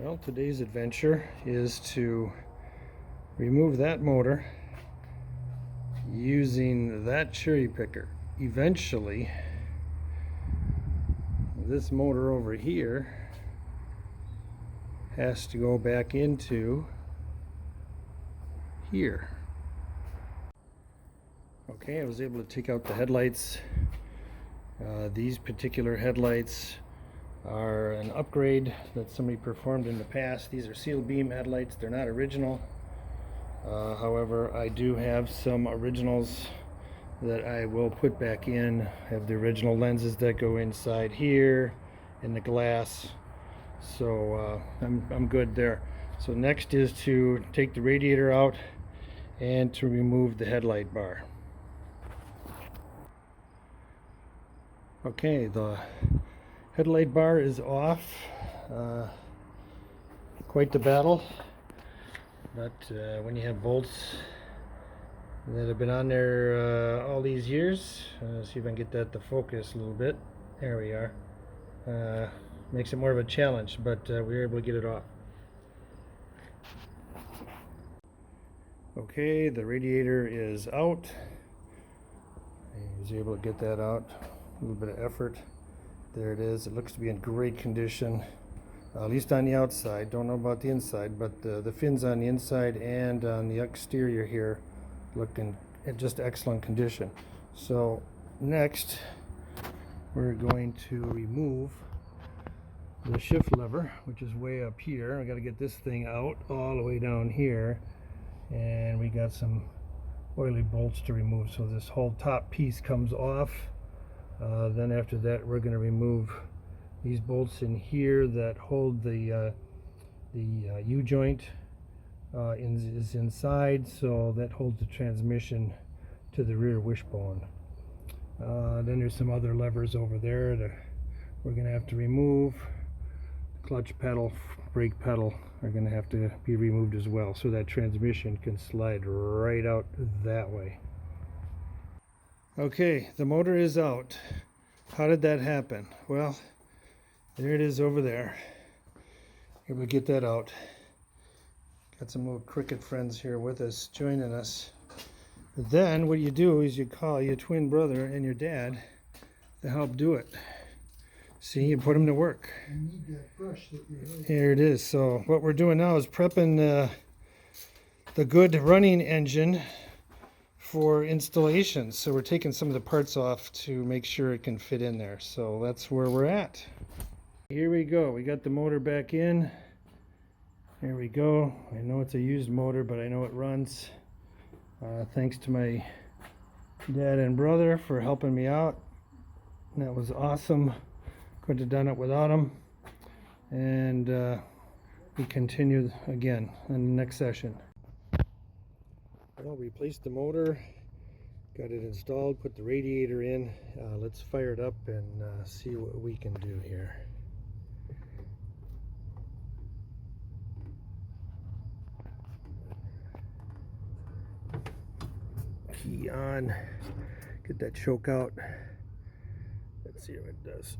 Well, today's adventure is to remove that motor using that cherry picker. Eventually, this motor over here has to go back into here. Okay, I was able to take out the headlights. These particular headlights are an upgrade that somebody performed in the past. These are seal beam headlights. They're not original. However, I do have some originals that I will put back in. I have the original lenses that go inside here in the glass, so I'm good there. So next is to take the radiator out and to remove the headlight bar. Okay, the headlight bar is off. Quite the battle, but when you have bolts that have been on there all these years, see if I can get that to focus a little bit. There we are. Makes it more of a challenge, but we were able to get it off. Okay, the radiator is out. I was able to get that out. A little bit of effort. There it is. It looks to be in great condition, at least on the outside. Don't know about the inside, but the fins on the inside and on the exterior here look in just excellent condition. So next we're going to remove the shift lever, which is way up here. I got to get this thing out all the way down here, and we got some oily bolts to remove. So this whole top piece comes off. Then after that, we're going to remove these bolts in here that hold the U-joint is inside, so that holds the transmission to the rear wishbone. Then there's some other levers over there that we're going to have to remove. Clutch pedal, brake pedal are going to have to be removed as well, so that transmission can slide right out that way. Okay, the motor is out. How did that happen? Well, there it is over there. Able to get that out. Got some little cricket friends here with us, joining us. But then what you do is you call your twin brother and your dad to help do it. See, you put them to work. I need that brush that you had. Here it is. So what we're doing now is prepping the good running engine for installation. So we're taking some of the parts off to make sure it can fit in there. So that's where we're at. Here we go. We got the motor back in. There we go. I know it's a used motor, but I know it runs. Thanks to my dad and brother for helping me out. That was awesome. Couldn't have done it without them. And we continue again in the next session. Well, we replaced the motor, got it installed, put the radiator in. Let's fire it up and see what we can do here. Key on, get that choke out. Let's see what it does.